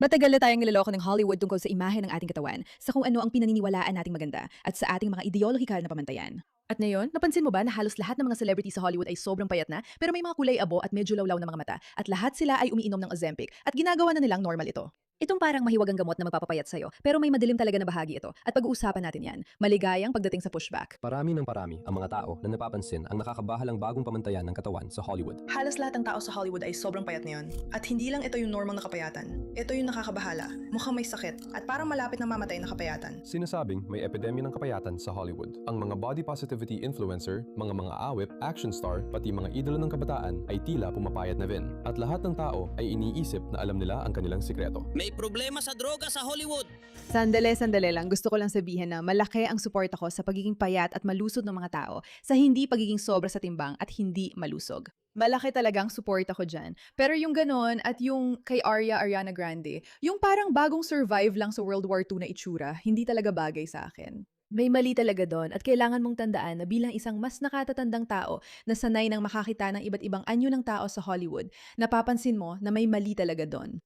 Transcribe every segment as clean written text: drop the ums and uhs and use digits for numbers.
Matagal na tayong niloloko ng Hollywood tungkol sa imahe ng ating katawan, sa kung ano ang pinaniniwalaan nating maganda, at sa ating mga ideolohikal na pamantayan. At ngayon, napansin mo ba na halos lahat ng mga celebrity sa Hollywood ay sobrang payat na, pero may mga kulay abo at medyo lawlaw na mga mata, at lahat sila ay umiinom ng Ozempic, at ginagawa na nilang normal ito. Itong parang mahiwagang gamot na magpapapayat sa'yo, pero may madilim talaga na bahagi ito, at pag-uusapan natin yan. Maligayang pagdating sa pushback. Parami ng parami ang mga tao na napapansin ang nakakabahalang bagong pamantayan ng katawan sa Hollywood. Halos lahat ng tao sa Hollywood ay sobrang payat ngayon. At hindi lang ito yung normal na kapayatan. Ito yung nakakabahala, mukhang may sakit, at parang malapit na mamatay na kapayatan. Sinasabing may epidemya ng kapayatan sa Hollywood. Ang mga body positivity influencer, mga awit, action star, pati mga idolo ng kabataan ay tila pumapayat na din. At lahat ng tao ay iniisip na alam nila ang kanilang sikreto. May problema sa droga sa Hollywood. Sandali lang. Gusto ko lang sabihin na malaki ang suporta ko sa pagiging payat at malusog ng mga tao, sa hindi pagiging sobra sa timbang at hindi malusog. Malaki talagang suporta ko dyan. Pero yung ganon at yung kay Ariana Grande, yung parang bagong survive lang sa World War II na itsura, hindi talaga bagay sa akin. May mali talaga doon at kailangan mong tandaan na bilang isang mas nakatatandang tao na sanay ng makakita ng iba't ibang anyo ng tao sa Hollywood, napapansin mo na may mali talaga doon.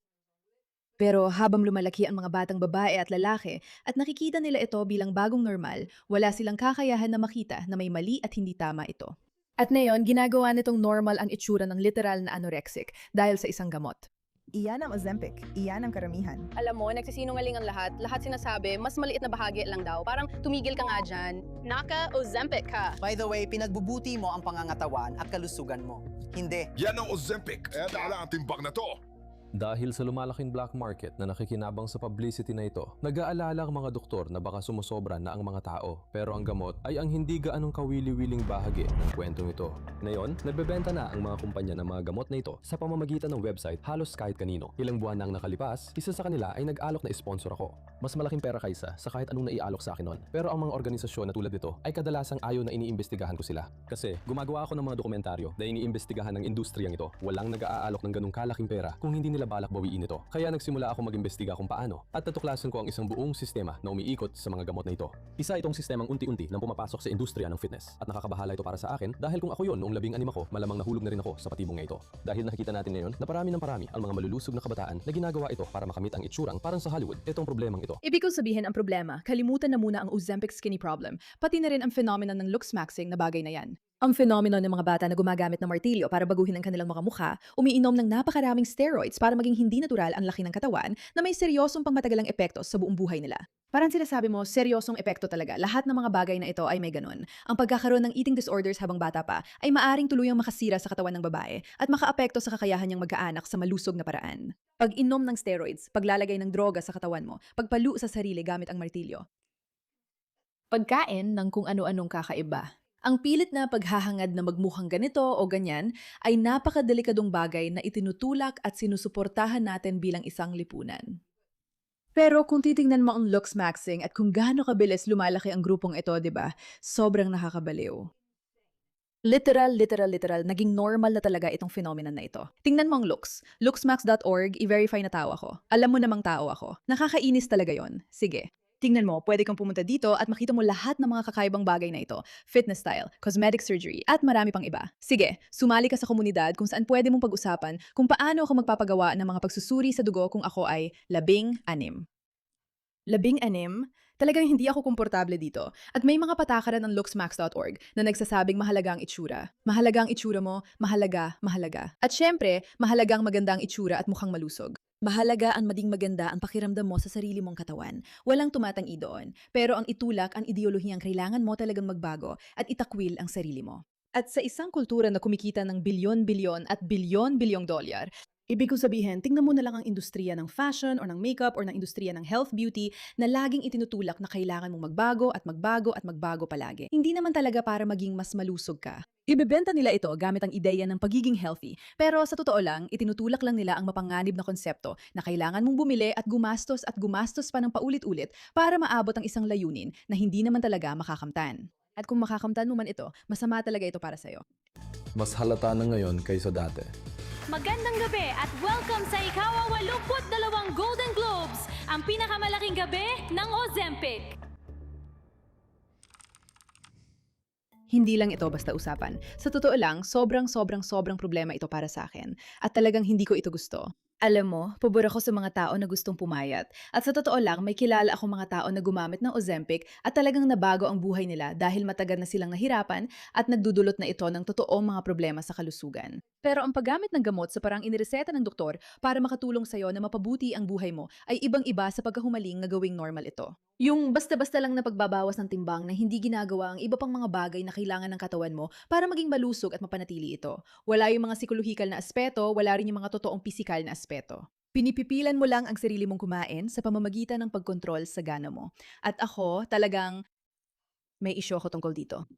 Pero habang lumalaki ang mga batang babae at lalaki at nakikita nila ito bilang bagong normal, wala silang kakayahan na makita na may mali at hindi tama ito. At ngayon, ginagawa nitong normal ang itsura ng literal na anorexic dahil sa isang gamot. Iyan ang Ozempic, iyan ang karamihan. Alam mo, nagsisinungaling ang lahat. Lahat sinasabi, mas maliit na bahagi lang daw. Parang tumigil ka nga dyan. Naka-Ozempic ka. By the way, pinagbubuti mo ang pangangatawan at kalusugan mo. Hindi. Yan ang Ozempic. Kaya tala ang timbang na to. Dahil sa lumalaking black market na nakikinabang sa publicity na ito, nag-aalala ang mga doktor na baka sumusobra na ang mga tao. Pero ang gamot ay ang hindi gaanong kawili-wiling bahagi ng kwentong ito. Ngayon, nagbebenta na ang mga kumpanya ng mga gamot na ito sa pamamagitan ng website halos kahit kanino. Ilang buwan nang nakalipas, isa sa kanila ay nag-alok na sponsor ako. Mas malaking pera kaysa sa kahit anong naialok sa akin noon. Pero ang mga organisasyon na tulad nito ay kadalasang ayaw na iniimbestigahan ko sila. Kasi gumagawa ako ng mga dokumentaryo na iniimbestigahan ng industriyang ito. Walang nag-aalok ng ganung kalaking pera kung hindi nila balak bawiin ito. Kaya nagsimula ako mag-imbestiga kung paano at natuklasan ko ang isang buong sistema na umiikot sa mga gamot na ito. Isa itong sistemang unti-unti nang pumapasok sa industriya ng fitness at nakakabahala ito para sa akin dahil kung ako yon noong 16 ako, malamang nahulog na rin ako sa patibong na ito. Dahil nakikita natin ngayon na parami ng parami ang mga malulusog na kabataan na ginagawa ito para makamit ang itsurang parang sa Hollywood. Itong problemang ito. Ibig kong sabihin ang problema, kalimutan na muna ang Ozempic skinny problem, pati na rin ang phenomenon ng looks maxing na bagay na yan. Ang phenomenon ng mga bata na gumagamit ng martilyo para baguhin ang kanilang mga mukha, umiinom ng napakaraming steroids para maging hindi natural ang laki ng katawan na may seryosong pangmatagalang epekto sa buong buhay nila. Parang sinasabi mo, seryosong epekto talaga. Lahat ng mga bagay na ito ay may ganun. Ang pagkakaroon ng eating disorders habang bata pa ay maaring tuluyang makasira sa katawan ng babae at makaapekto sa kakayahan niyang magkaanak sa malusog na paraan. Pag-inom ng steroids, paglalagay ng droga sa katawan mo, pagpalu sa sarili gamit ang martilyo. Pagkain ng kung ano-anong kakaiba. Ang pilit na paghahangad na magmukhang ganito o ganyan ay napakadelikadong bagay na itinutulak at sinusuportahan natin bilang isang lipunan. Pero kung titingnan mo ang looks maxing at kung gaano kabilis lumalaki ang grupong ito, di ba? Sobrang nakakabaliw. Literal, naging normal na talaga itong phenomenon na ito. Tingnan mo ang looks. Looksmax.org, i-verify na tao ako. Alam mo namang tao ako. Nakakainis talaga yon. Sige. Tingnan mo, pwede kang pumunta dito at makita mo lahat ng mga kakaibang bagay na ito. Fitness style, cosmetic surgery, at marami pang iba. Sige, sumali ka sa komunidad kung saan pwede mong pag-usapan kung paano ako magpapagawa ng mga pagsusuri sa dugo kung ako ay 16. 16? Talagang hindi ako komportable dito. At may mga patakaran ng looksmax.org na nagsasabing mahalaga ang itsura. Mahalaga ang itsura mo, mahalaga. At syempre, mahalaga ang maganda ang itsura at mukhang malusog. Mahalaga ang maging maganda ang pakiramdam mo sa sarili mong katawan. Walang tumatangi doon. Pero ang itulak ang ideolohiyang kailangan mo talagang magbago at itakwil ang sarili mo. At sa isang kultura na kumikita ng bilyon-bilyon at bilyon-bilyong dolyar, ibig ko sabihin, tingnan mo na lang ang industriya ng fashion or ng makeup or ng industriya ng health beauty na laging itinutulak na kailangan mong magbago palagi. Hindi naman talaga para maging mas malusog ka. Ibebenta nila ito gamit ang ideya ng pagiging healthy. Pero sa totoo lang, itinutulak lang nila ang mapanganib na konsepto na kailangan mong bumili at gumastos pa ng paulit-ulit para maabot ang isang layunin na hindi naman talaga makakamtan. At kung makakamtan mo man ito, masama talaga ito para sa'yo. Mas halata na ngayon kaysa dati. Magandang gabi at welcome sa ikaw-82 Golden Globes, ang pinakamalaking gabi ng Ozempic. Hindi lang ito basta usapan. Sa totoo lang, sobrang problema ito para sa akin. At talagang hindi ko ito gusto. Alam mo, pabor ako sa mga tao na gustong pumayat. At sa totoo lang, may kilala akong mga tao na gumamit ng Ozempic at talagang nabago ang buhay nila dahil matagal na silang nahirapan at nagdudulot na ito ng totoong mga problema sa kalusugan. Pero ang paggamit ng gamot sa parang inireseta ng doktor para makatulong sa'yo na mapabuti ang buhay mo ay ibang-iba sa pagkahumaling na gawing normal ito. Yung basta-basta lang na pagbabawas ng timbang na hindi ginagawa ang iba pang mga bagay na kailangan ng katawan mo para maging malusog at mapanatili ito. Wala yung mga psikolohikal na aspeto, wala rin yung mga totoong pisikal na aspeto. Pinipipilan mo lang ang sarili mong kumain sa pamamagitan ng pagkontrol sa gana mo. At ako, talagang may isyo ako tungkol dito.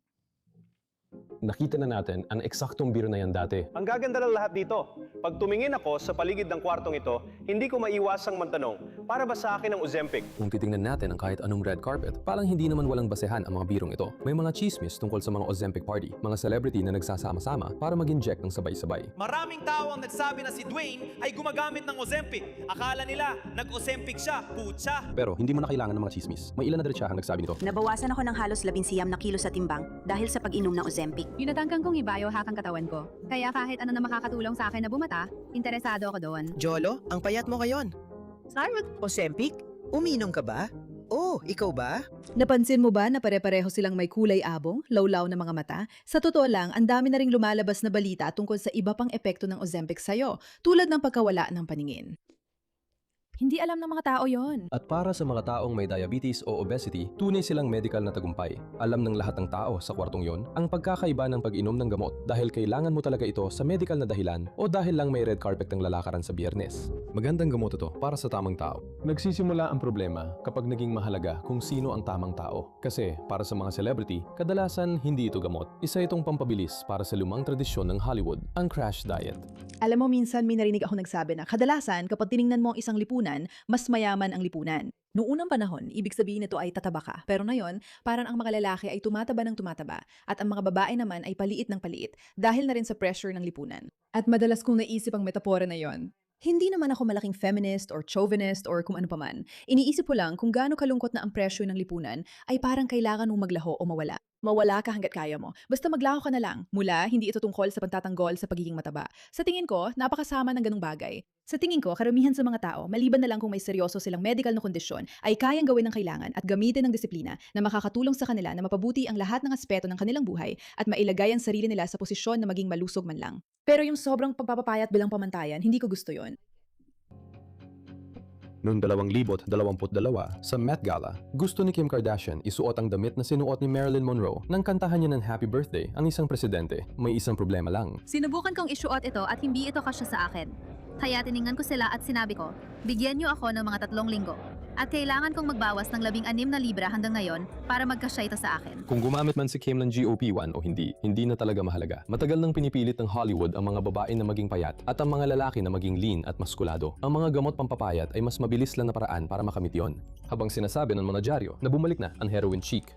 Nakita na natin ang eksaktong biro na yan dati. Ang gaganda ng lahat dito, pag tumingin ako sa paligid ng kwartong ito, hindi ko maiwasang magtanong, para ba sa akin ang Ozempic? Kung titingnan natin ang kahit anong red carpet, parang hindi naman walang basehan ang mga birong ito. May mga chismis tungkol sa mga Ozempic party, mga celebrity na nagsasama-sama para mag-inject ng sabay-sabay. Maraming tao ang nagsabi na si Dwayne ay gumagamit ng Ozempic. Akala nila, nag-Ozempic siya, putsa. Pero hindi mo na kailangan ng mga chismis. May ilan na diretsahang nagsabi nito. Nabawasan ako ng halos 19 na kilo sa timbang dahil sa pag-inom ng Ozempic. Yunatangkang kong i-biohack ang katawan ko. Kaya kahit ano na makakatulong sa akin na bumata, interesado ako doon. Jolo, ang payat mo ngayon. Ozempic? Uminom ka ba? Oh, ikaw ba? Napansin mo ba na pare-pareho silang may kulay abong, lawlaw na mga mata? Sa totoo lang, ang dami na ring lumalabas na balita tungkol sa iba pang epekto ng Ozempic sa'yo, tulad ng pagkawala ng paningin. Hindi alam ng mga tao yon. At para sa mga taong may diabetes o obesity, tunay silang medical na tagumpay. Alam ng lahat ng tao sa kwartong yon ang pagkakaiba ng pag-inom ng gamot dahil kailangan mo talaga ito sa medical na dahilan o dahil lang may red carpet ng lalakaran sa Biyernes. Magandang gamot ito para sa tamang tao. Nagsisimula ang problema kapag naging mahalaga kung sino ang tamang tao. Kasi para sa mga celebrity, kadalasan hindi ito gamot. Isa itong pampabilis para sa lumang tradisyon ng Hollywood, ang crash diet. Alam mo, minsan may narinig ako nagsabi na kadalasan kapag tiningnan mo ang isang lipunan, mas mayaman ang lipunan. Noong unang panahon, ibig sabihin nito ay tataba ka. Pero ngayon, parang ang mga lalaki ay tumataba ng tumataba at ang mga babae naman ay paliit ng paliit dahil na rin sa pressure ng lipunan. At madalas kong naisip ang metapora na yon. Hindi naman ako malaking feminist or chauvinist or kung ano paman. Iniisip ko lang kung gaano kalungkot na ang pressure ng lipunan ay parang kailangan mong maglaho o mawala. Mawala ka hanggat kaya mo. Basta maglaho ka na lang. Mula, hindi ito tungkol sa pagtatanggol sa pagiging mataba. Sa tingin ko, napakasama ng ganung bagay. Sa tingin ko, karamihan sa mga tao, maliban na lang kung may seryoso silang medical na kondisyon, ay kayang gawin ng kailangan at gamitin ng disiplina na makakatulong sa kanila na mapabuti ang lahat ng aspeto ng kanilang buhay at mailagay ang sarili nila sa posisyon na maging malusog man lang. Pero yung sobrang pagpapapayat bilang pamantayan, hindi ko gusto yon. Noong 2022, sa Met Gala, gusto ni Kim Kardashian isuot ang damit na sinuot ni Marilyn Monroe nang kantahan niya ng Happy Birthday ang isang presidente. May isang problema lang. Sinubukan kong isuot ito at hindi ito kasya sa akin. Kaya tiningnan ko sila at sinabi ko, bigyan niyo ako ng mga 3 linggo. At kailangan kong magbawas ng 16 na libra hanggang ngayon para magkasya ito sa akin. Kung gumamit man si Kim ng GOP1 o hindi na talaga mahalaga. Matagal nang pinipilit ng Hollywood ang mga babae na maging payat at ang mga lalaki na maging lean at maskulado. Ang mga gamot pampapayat ay mas mabilis lang na paraan para makamit yon. Habang sinasabi ng mga dyaryo na bumalik na ang heroin chic.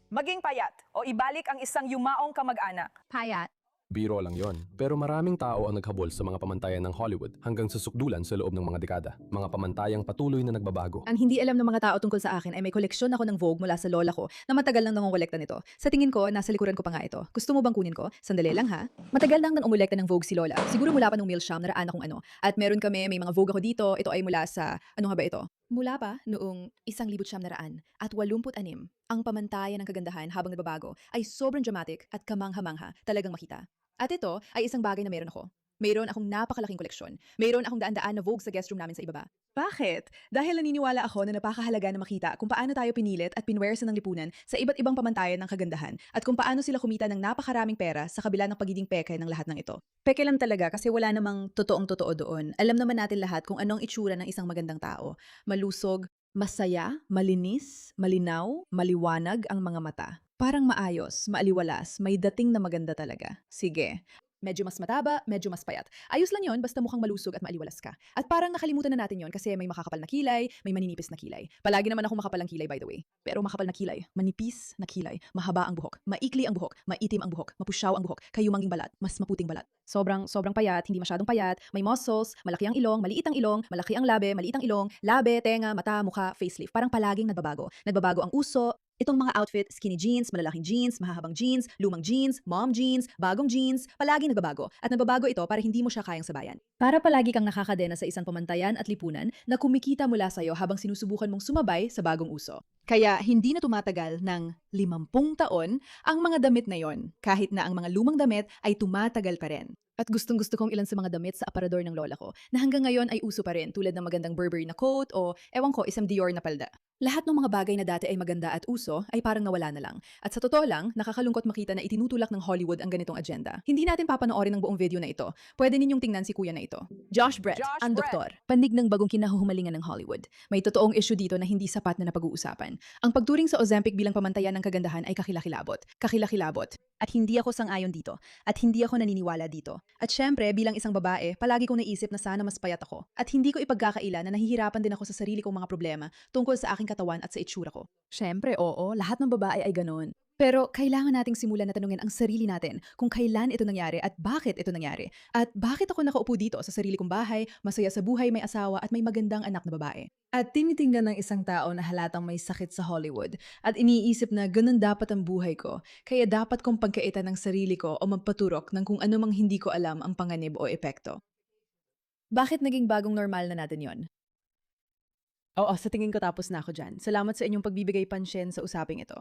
Maging payat o ibalik ang isang yumaong kamag-anak. Payat. Biro lang yon. Pero maraming tao ang naghabol sa mga pamantayan ng Hollywood hanggang sa sukdulan sa loob ng mga dekada. Mga pamantayang patuloy na nagbabago. Ang hindi alam ng mga tao tungkol sa akin ay may koleksyon ako ng Vogue mula sa lola ko na matagal nang nangongolekta nito. Sa tingin ko, nasa likuran ko pa nga ito. Gusto mo bang kunin ko? Sandali lang ha. Matagal nang nangongolekta ng Vogue si lola. Siguro mula pa nung Milsham, naraan akong ano. At meron kami, may mga Vogue ako dito. Ito ay mula sa, ano nga ba ito? Mula pa noong 1900 at 86. Ang pamantayan ng kagandahan habang nababago ay sobrang dramatic at kamangha-mangha talagang makita. At ito ay isang bagay na meron ako. Mayroon akong napakalaking koleksyon. Mayroon akong daan-daan na Vogue sa guest room namin sa ibaba. Bakit? Dahil naniniwala ako na napakahalaga na makita kung paano tayo pinilit at pinwersa ng lipunan sa iba't ibang pamantayan ng kagandahan at kung paano sila kumita ng napakaraming pera sa kabila ng pagiging peke ng lahat ng ito. Peke lang talaga kasi wala namang totoong-totoo doon. Alam naman natin lahat kung anong itsura ng isang magandang tao. Malusog, masaya, malinis, malinaw, maliwanag ang mga mata. Parang maayos, maaliwalas, may dating na maganda talaga. Sige. Medyo mas mataba, medyo mas payat. Ayos lang yon basta mukhang malusog at maaliwalas ka. At parang nakalimutan na natin yon kasi may makakapal na kilay, may maninipis na kilay. Palagi naman ako makapal ang kilay by the way. Pero makapal na kilay, manipis na kilay, mahaba ang buhok, maikli ang buhok, maitim ang buhok, mapusyaw ang buhok, kayumanging balat, mas maputing balat. Sobrang payat, hindi masyadong payat, may muscles, malaki ang ilong, maliit ang ilong, malaki ang labe, maliit ang ilong, labe, tenga, mata, mukha, facelift. Parang palaging nagbabago. Nagbabago ang uso, Itong mga outfit, skinny jeans, malalaking jeans, mahahabang jeans, lumang jeans, mom jeans, bagong jeans, palaging nagbabago. At nagbabago ito para hindi mo siya kayang sabayan. Para palagi kang nakakadena sa isang pamantayan at lipunan na kumikita mula sa'yo habang sinusubukan mong sumabay sa bagong uso. Kaya hindi na tumatagal ng 50 taon ang mga damit na yon, kahit na ang mga lumang damit ay tumatagal pa rin. At gustong-gusto kong ilan sa mga damit sa aparador ng lola ko na hanggang ngayon ay uso pa rin tulad ng magandang Burberry na coat o ewan ko isang Dior na palda. Lahat ng mga bagay na dati ay maganda at uso ay parang nawala na lang. At sa totoo lang, nakakalungkot makita na itinutulak ng Hollywood ang ganitong agenda. Hindi natin papanoorin ang buong video na ito. Pwede ninyong tingnan si kuya na ito. Josh Brett, ang doktor. Pandig ng bagong kinahuhumalingan ng Hollywood. May totoong issue dito na hindi sapat na napag-uusapan. Ang pagturing sa Ozempic bilang pamantayan ng kagandahan ay kakilakilabot. Kakilakilabot. At hindi ako sang-ayon dito. At hindi ako naniniwala dito. At syempre, bilang isang babae, palagi kong naisip na sana mas payat ako. At hindi ko ipagkakaila na nahihirapan din ako sa sarili kong mga problema tungkol sa aking katawan at sa itsura ko. Syempre, oo, lahat ng babae ay ganon. Pero kailangan nating simulan na tanungin ang sarili natin kung kailan ito nangyari at bakit ito nangyari. At bakit ako nakaupo dito sa sarili kong bahay, masaya sa buhay, may asawa at may magandang anak na babae. At tinitingnan ng isang tao na halatang may sakit sa Hollywood at iniisip na ganun dapat ang buhay ko, kaya dapat kong pagkaitan ng sarili ko o magpaturok ng kung ano mang hindi ko alam ang panganib o epekto. Bakit naging bagong normal na natin yon? Oo, sa tingin ko tapos na ako dyan. Salamat sa inyong pagbibigay pansyen sa usaping ito.